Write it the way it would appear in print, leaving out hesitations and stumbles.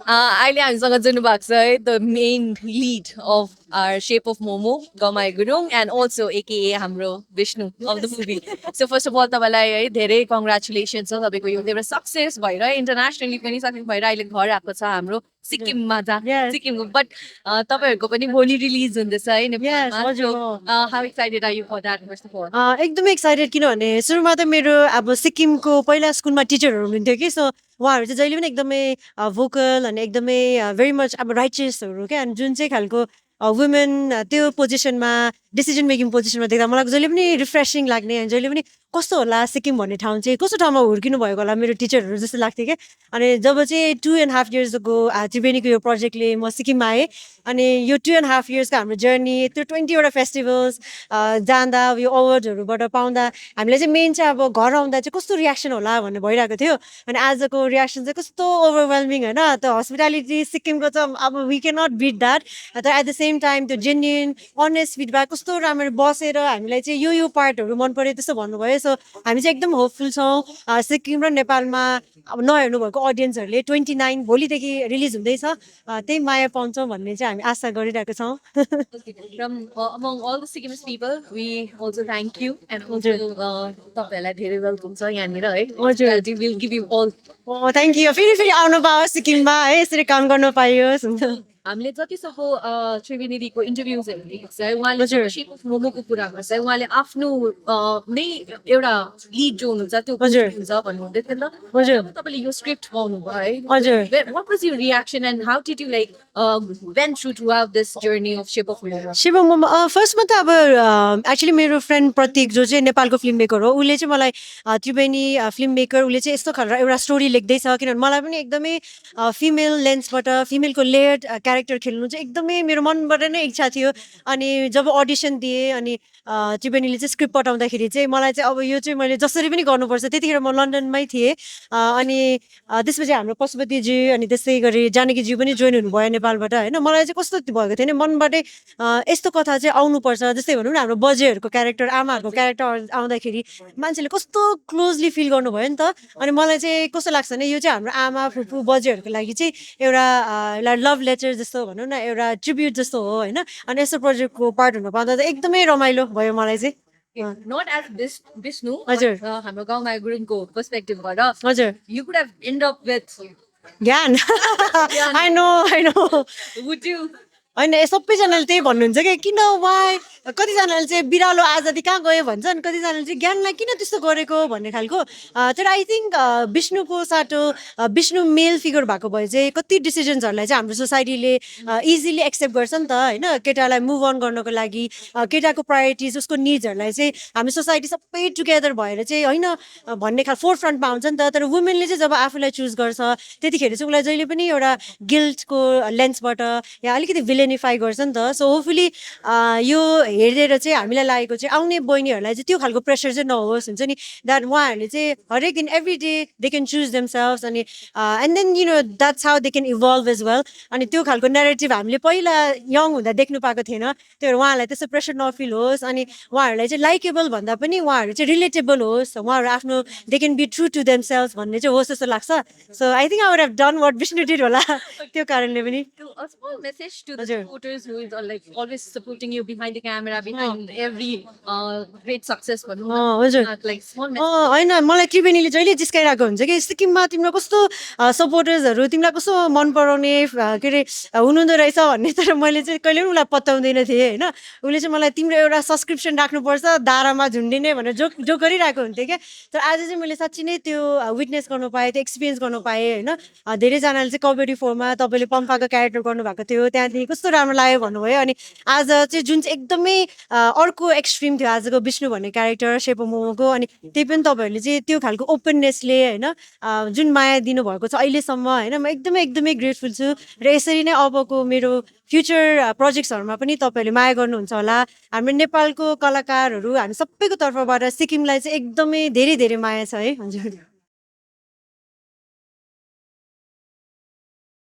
अहिले हामीसँग जुड्नु भएको छ है the main lead of our Shape of Momo Gamai Gurung and also AKA हाम्रो Vishnu of the movie so first of all तपाईँलाई है धेरै कङ्ग्रेचुलेसन छ तपाईँको यो एउटा सक्सेस भएर इन्टरनेसनली पनि सक्सेस भएर अहिले घर आएको छ हाम्रो सिक्किममा जहाँ सिक्किमको बट तपाईँहरूको पनि भोलि रिलिज हुँदैछ है नेपालमा how excited are you for that first of all एकदमै एक्साइटेड किनभने सुरुमा त मेरो अब सिक्किमको पहिला स्कुलमा टिचरहरू हुनुहुन्थ्यो कि सो उहाँहरू चाहिँ जहिले पनि एकदमै भोकल अनि एकदमै भेरी मच अब राइचियसहरू क्या अनि जुन चाहिँ खालको वुमेन त्यो पोजिसनमा डिसिजन मेकिङ पोजिसनमा देख्दा मलाई जहिले पनि रिफ्रेसिङ लाग्ने अनि जहिले पनि कस्तो होला सिक्किम भन्ने ठाउँ चाहिँ कस्तो ठाउँमा हुर्किनु भएको होला मेरो टिचरहरू जस्तो लाग्थ्यो क्या अनि जब चाहिँ 2.5 इयर्सको त्रिवेणीको यो प्रोजेक्टले म सिक्किममा आएँ अनि यो 2.5 इयर्सको हाम्रो जर्नी त्यो 20वटा फेस्टिभल्स जाँदा यो अवार्डहरूबाट पाउँदा हामीलाई चाहिँ मेन चाहिँ अब घर आउँदा चाहिँ कस्तो रियाक्सन होला भन्ने भइरहेको थियो अनि आजको रियाक्सन चाहिँ कस्तो ओभरवेल्मिङ होइन त्यो हस्पिटालिटी सिक्किमको चाहिँ अब we can not beat that तर एट द सेम टाइम त्यो जेन्युन अनेस्ट फिडब्याक कस्तो राम्रो बसेर हामीलाई चाहिँ यो पार्टहरू मन पऱ्यो त्यस्तो भन्नुभयो सो हामी चाहिँ एकदम होपफुल छौँ सिक्किम र नेपालमा अब नहेर्नु भएको अडियन्सहरूले 29 भोलिदेखि रिलिज हुँदैछ त्यही माया पाउँछौँ भन्ने चाहिँ हामी आशा गरिरहेको छौँ From among all the Sikkimese people, we also thank you and also तपाईँहरूलाई धेरै वेलकम छ यहाँनिर है हजुर will give you all thank you फेरि फेरि आउनु पाओस् सिक्किममा है यसरी काम गर्नु पाइयोस् हुन्छ हामीले जतिसक्दो त्रिवेणी दिदीको इन्टरभ्युजहरू देखेको छ है उहाँले सेप अफ मोमोको कुरा गर्छ है उहाँले आफ्नो नै एउटा लिड जो हुनुहुन्छ त्यो हुन्छ भन्नुहुँदै थियो नि त जब तपाईँले यो स्क्रिप्ट पाउनु भयो है what was your reaction and how did you like went through throughout this journey of shape of momo Shiv momo फर्स्टमा त अब एक्चुली मेरो फ्रेन्ड प्रतीक जो चाहिँ नेपालको फिल्म मेकर हो उसले चाहिँ मलाई त्रिवेणी फिल्म मेकर उसले चाहिँ यस्तो खालको एउटा स्टोरी लेख्दैछ किनभने मलाई पनि एकदमै फिमेल लेन्सबाट फिमेलको लेयर्ड क्यारेक्टर खेल्नु चाहिँ एकदमै मेरो मनबाट नै इच्छा थियो अनि जब अडिसन दिएँ अनि त्रिवेणीले चाहिँ स्क्रिप्ट पठाउँदाखेरि चाहिँ मलाई चाहिँ अब यो चाहिँ मैले जसरी पनि गर्नुपर्छ त्यतिखेर म लन्डनमै थिएँ अनि त्यसपछि हाम्रो पशुपतिजी अनि त्यस्तै गरी जानकीजी पनि जोइन हुनुभयो नेपालबाट होइन मलाई चाहिँ कस्तो भएको थियो भने मनबाटै यस्तो कथा चाहिँ आउनुपर्छ जस्तै भनौँ न हाम्रो बजेहरूको क्यारेक्टर आमाहरूको क्यारेक्टर आउँदाखेरि मान्छेले कस्तो क्लोजली फिल गर्नुभयो नि त अनि मलाई चाहिँ कस्तो लाग्छ भने यो चाहिँ हाम्रो आमा फुपू बजेहरूको लागि चाहिँ एउटा लभ लेटर जस्तो भनौँ न एउटा ट्रिब्युट जस्तो हो होइन अनि यस्तो प्रोजेक्टको पार्ट हुनु पाउँदा त एकदमै रमाइलो भयो मलाई चाहिँ नट एज विष्णु हजुर हाम्रो गाउँमा गुरुङको पर्सपेक्टिभबाट हजुर you could have and up with ज्ञान आई नो वुड यु होइन सबैजनाले त्यही भन्नुहुन्छ कि किन वाइ कतिजनाले चाहिँ बिरालो आजादी कहाँ गयो भन्छन् कतिजनाले चाहिँ ज्ञानलाई किन त्यस्तो गरेको भन्ने खालको तर आई थिङ्क विष्णुको साटो विष्णु मेल फिगर भएको भए चाहिँ कति डिसिजन्सहरूलाई चाहिँ हाम्रो सोसाइटीले इजिली एक्सेप्ट गर्छ नि त होइन केटालाई मुभ अन गर्नको लागि केटाको प्रायोरिटिज उसको निड्सहरूलाई चाहिँ हामी सोसाइटी सबै टुगेदर भएर चाहिँ होइन भन्ने खाल फोर फ्रन्टमा आउँछ नि त तर वुमेनले चाहिँ जब आफूलाई चुज गर्छ त्यतिखेर चाहिँ उसलाई जहिले पनि एउटा गिल्टको लेन्सबाट या अलिकति भिलेनिफाई गर्छ नि त सो होपफुली यो हेरेर चाहिँ हामीलाई लागेको चाहिँ आउने बहिनीहरूलाई चाहिँ त्यो खालको प्रेसर चाहिँ नहोस् हुन्छ नि द्याट उहाँहरूले चाहिँ हरेक दिन every day they can choose themselves अनि and then you know that's how they can evolve as well अनि त्यो खालको नेरेटिभ हामीले पहिला यङ हुँदा देख्नु पाएको थिएन त्यो भएर उहाँहरूलाई त्यस्तो प्रेसर नफिल होस् अनि उहाँहरूलाई चाहिँ लाइकेबल भन्दा पनि उहाँहरू चाहिँ रिलेटेबल होस् उहाँहरू आफ्नो they can be true to themselves भन्ने चाहिँ होस् जस्तो लाग्छ so I think I would have done what Vishnu did होला त्यो कारणले पनि a small message to the supporters who is like always supporting you behind the camera, behind every great success. Like small message. होइन मलाई त्रिवेणीले जहिले जिस्काइरहेको हुन्छ कि सिक्किममा तिम्रो कस्तो सपोर्टर्सहरू तिमीलाई कस्तो मन पराउने के अरे हुनुहुँदो रहेछ भन्ने तर मैले चाहिँ कहिले पनि उसलाई पत्याउँदैन थिएँ होइन उसले चाहिँ मलाई तिम्रो एउटा सब्सक्रिप्सन राख्नुपर्छ दारामा झुन्डिने भनेर जोक गरिरहेको हुन्थ्यो क्या तर आज चाहिँ मैले साँच्ची नै त्यो विटनेस गर्नु पाएँ त्यो एक्सपिरियन्स गर्नु पाएँ होइन धेरैजनाले चाहिँ कबड्डी फोरमा तपाईँले पम्फाको क्यारेक्टर गर्नुभएको थियो त्यहाँदेखि कस्तो राम्रो लाग्यो भन्नुभयो अनि आज चाहिँ जुन चाहिँ एकदमै अर्को एक्सट्रिम थियो आजको विष्णु भन्ने क्यारेक्टर सेपो मोमोको अनि त्यही पनि तपाईँहरूले चाहिँ त्यो खालको ओपननेसले होइन जुन माया दिनुभएको छ अहिलेसम्म होइन म एकदमै एकदमै ग्रेटफुल छु र यसरी नै अबको मेरो फ्युचर प्रोजेक्ट्सहरूमा पनि तपाईँहरूले माया गर्नुहुन्छ होला हाम्रो नेपालको कलाकारहरू हामी सबैको तर्फबाट सिक्किमलाई चाहिँ एकदमै धेरै धेरै माया छ है हजुर